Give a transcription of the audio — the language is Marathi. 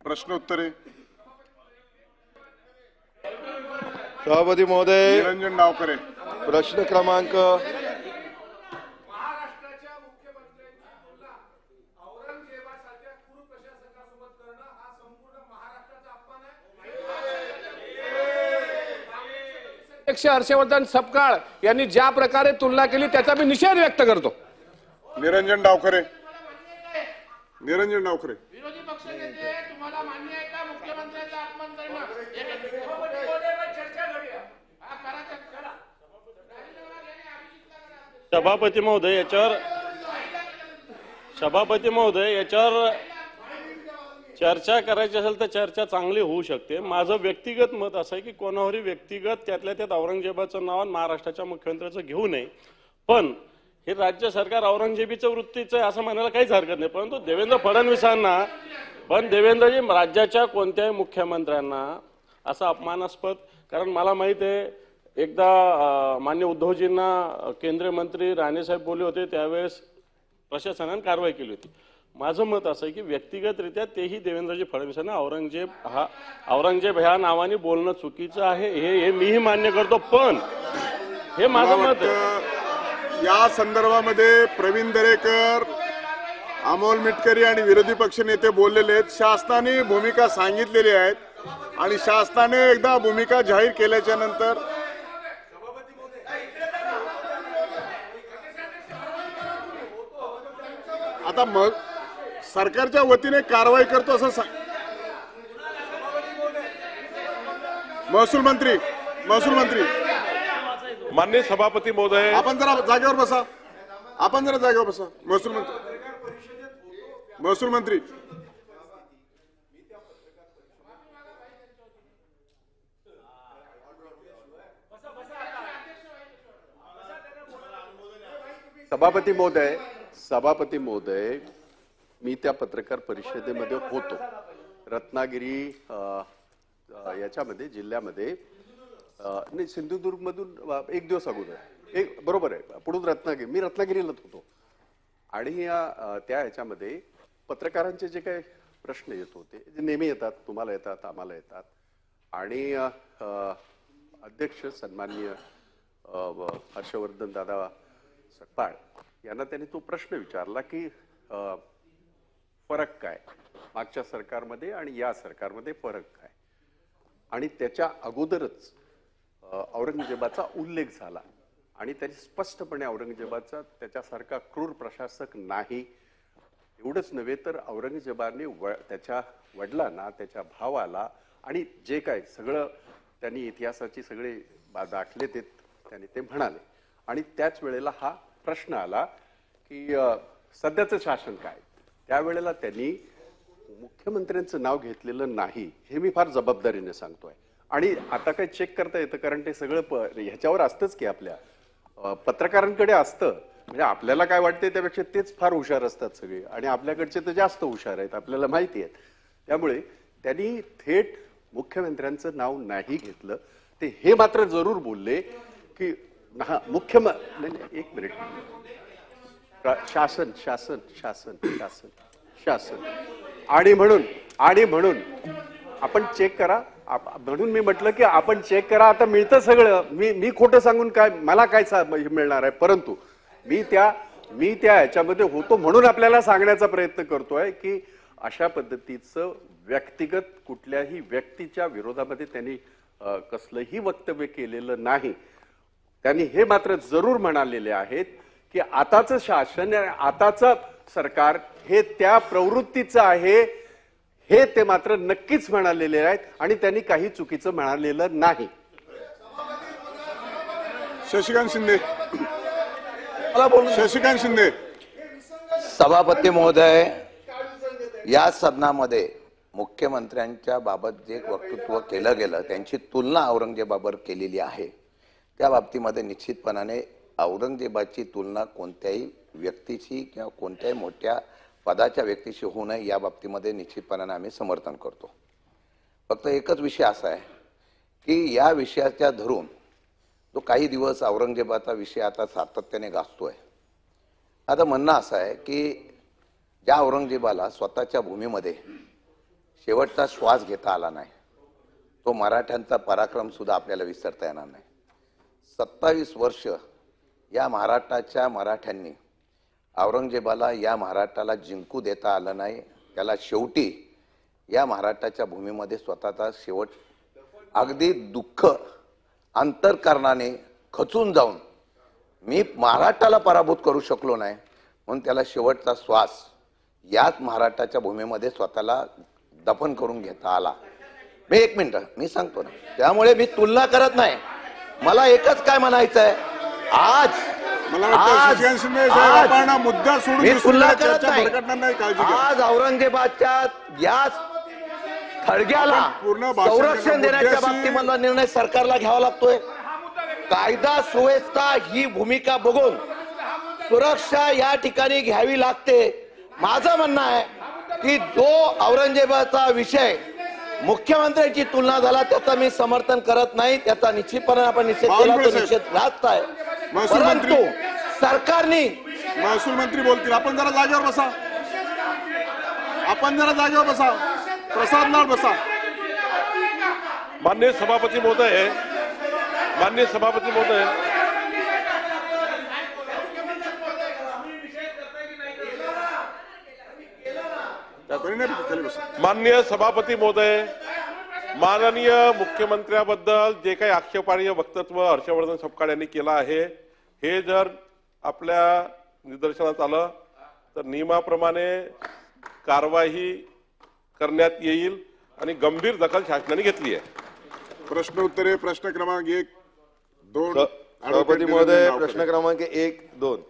प्रश्नोत्तरे सभापती महोदय, निरंजन डावखरे. प्रश्न क्रमांक महाराष्ट्राच्या मुख्यमंत्र्यांची तुलना औरंगजेबासारख्या क्रूर प्रशासकासोबत करणं हा संपूर्ण महाराष्ट्राचा अपमान आहे. अध्यक्ष हर्षवर्धन सपकाळ यांनी ज्या प्रकारे तुलना केली त्याचा मी निषेध व्यक्त करतो. निरंजन डावखरे. निरंजन डावखरे. विरोधी पक्ष नेते तुम्हाला मान्य आहे का मुख्यमंत्र्यांचा अपमान करणं? सभापती महोदय याच्यावर चर्चा करायची असेल तर चर्चा चांगली होऊ शकते. माझं व्यक्तिगत मत असं आहे की कोणावरही व्यक्तिगत त्यातल्या त्यात औरंगजेबाचं नाव महाराष्ट्राच्या मुख्यमंत्र्याचं घेऊ नये. पण हे राज्य सरकार औरंगजेबीचं वृत्तीचं आहे असं म्हणायला काहीच हरकत नाही. परंतु देवेंद्रजी राज्याच्या कोणत्याही मुख्यमंत्र्यांना असं अपमानास्पद, कारण मला माहित आहे एकदा माननीय उद्धवजींना केंद्रीय मंत्री राणेसाहेब बोलले होते त्यावेळेस प्रशासनाने कारवाई केली होती. माझं मत असं आहे की व्यक्तिगतरित्या तेही देवेंद्रजी फडणवीसांना औरंगजेब ह्या नावाने बोलणं चुकीचं आहे हे मीही मान्य करतो. पण हे माझं मत आहे. या संदर्भामध्ये प्रवीण दरेकर, अमोल मिटकरी आणि विरोधी पक्ष नेते बोललेले आहेत. शासनाने भूमिका सांगितलेली आहेत आणि शासनाने एकदा भूमिका जाहीर केल्याच्या नंतर आता मग सरकारच्या वतीने कारवाई करतो असं महसूल मंत्री माननीय सभापती महोदय, आपण जरा जागेवर बसा. महसूल मंत्री सभापती महोदय, मी त्या पत्रकार परिषदेमध्ये होतो. रत्नागिरी याच्यामध्ये जिल्ह्यामध्ये नाही, सिंधुदुर्ग मधून एक दिवस अगोदर बरोबर आहे पुढून मी रत्नागिरीलाच होतो. आणि त्या ह्याच्यामध्ये पत्रकारांचे जे काही प्रश्न येत होते जे नेहमी येतात, तुम्हाला येतात, आम्हाला येतात. आणि अध्यक्ष सन्माननीय हर्षवर्धन दादा सपकाळ यांना त्यांनी तो प्रश्न विचारला की फरक काय मागच्या सरकारमध्ये आणि या सरकारमध्ये फरक काय. आणि त्याच्या अगोदरच औरंगजेबाचा उल्लेख झाला आणि त्यांनी स्पष्टपणे औरंगजेबाचा त्याच्यासारखा क्रूर प्रशासक नाही. एवढंच नव्हे तर औरंगजेबाने त्याच्या वडिलांना, त्याच्या भावाला आणि जे काय सगळं त्यांनी इतिहासाची सगळे दाखले त्यांनी ते म्हणाले. आणि त्याच वेळेला हा प्रश्न आला की सध्याचं शासन काय. त्यावेळेला त्यांनी मुख्यमंत्र्यांचं नाव घेतलेलं नाही. हे मी फार जबाबदारीने सांगतोय. आणि आता काही चेक करता येतं कारण ते सगळं ह्याच्यावर असतंच की आपल्या पत्रकारांकडे असतं. म्हणजे आपल्याला काय वाटतंय त्यापेक्षा तेच फार हुशार असतात सगळे आणि आपल्याकडचे तर जास्त हुशार आहेत, आपल्याला माहिती आहेत. त्यामुळे त्यांनी थेट मुख्यमंत्र्यांचं नाव नाही घेतलं. ते हे मात्र जरूर बोलले की हा मुख्यमंत्री एक मिनिट शासन शासन शासन शासन शासन आणि म्हणून आपण चेक करा. म्हणून मी म्हटलं की आपण चेक करा. आता मिळतं सगळं. मी खोटं सांगून काय मला काय मिळणार आहे. परंतु मी त्या ह्याच्यामध्ये होतो म्हणून आपल्याला सांगण्याचा प्रयत्न करतोय की अशा पद्धतीचं व्यक्तिगत कुठल्याही व्यक्तीच्या विरोधामध्ये त्यांनी कसलंही वक्तव्य केलेलं नाही. त्यांनी हे मात्र जरूर म्हणालेले आहेत की आताचं शासन, आताचं सरकार हे त्या प्रवृत्तीचं आहे हे ते मात्र नक्कीच म्हणालेले आहेत आणि त्यांनी काही चुकीचं म्हणालेलं नाही. शशिकांत शिंदे. सभापती महोदय, या सदनामध्ये मुख्यमंत्र्यांच्या बाबत जे वक्तव्य केलं गेलं त्यांची तुलना औरंगजेबाबरोबर केलेली आहे. त्या बाबतीमध्ये निश्चितपणाने औरंगजेबाची तुलना कोणत्याही व्यक्तीची किंवा कोणत्याही मोठ्या पदाच्या व्यक्तीशी होऊ नये या बाबतीमध्ये निश्चितपणाने आम्ही समर्थन करतो. फक्त एकच विषय असा आहे की या विषयाच्या धरून जो काही दिवस औरंगजेबाचा विषय आता सातत्याने गाजतोय. आता म्हणणं असं आहे की ज्या औरंगजेबाला स्वतःच्या भूमीमध्ये शेवटचा श्वास घेता आला नाही. तो मराठ्यांचा पराक्रम सुद्धा आपल्याला विसरता येणार नाही. 27 वर्ष या महाराष्ट्राच्या मराठ्यांनी औरंगजेबाला या महाराष्ट्राला जिंकू देता आलं नाही. त्याला शेवटी या महाराष्ट्राच्या भूमीमध्ये स्वतःचा शेवट अगदी दुःख अंतःकरणाने खचून जाऊन मी महाराष्ट्राला पराभूत करू शकलो नाही म्हणून त्याला शेवटचा श्वास याच महाराष्ट्राच्या भूमीमध्ये स्वतःला दफन करून घेता आला. मी एक मिनिट मी सांगतो ना, त्यामुळे मी तुलना करत नाही. मला एकच काय म्हणायचं आहे, मला वाटतं शशिकांत शिंदे साहेब आपण हा मुद्दा सोडून मी तुलना दुसऱ्या करत चर्चा भरकटणार नाही, काळजी घ्या. आज औरंगजेबाच्या या थडग्याला आपण पूर्ण भाषण संरक्षण करणं देण्याच्या मुद्द्याशी- बाबतीमधला निर्णय सरकारला घ्यावा लागतोय. कायदा सुव्यवस्था ही भूमिका बघून सुरक्षा या ठिकाणी घ्यावी लागते. माझं म्हणणं आहे की जो औरंगजेबाचा विषय मुख्यमंत्र्यांची तुलना झाला त्याचं मी समर्थन करत नाही. त्याचा निश्चितपणे आपण निषेध केला, तो निषेध रास्त आहे. महसूल मंत्री- परंतु सरकारने महसूल मंत्री बोलतील. आपण जरा जागेवर बसा. आपण जरा जागेवर बसा. प्रसाद लाड बसा. माननीय सभापती महोदय, माननीय सभापती महोदय, माननीय सभापती महोदय, माननीय मुख्यमंत्र्याबद्दल जे काही आक्षेपार्ह वक्तव्य हर्षवर्धन सपकाळ यांनी केलं आहे, हे जर आपल्या निदर्शनास आलं तर नियमाप्रमाणे कारवाई करण्यात येईल आणि गंभीर दखल शासनाने घेतली आहे. प्रश्न उत्तरे प्रश्न क्रमांक 1, 2 सभापती महोदय, प्रश्न क्रमांक 1, 2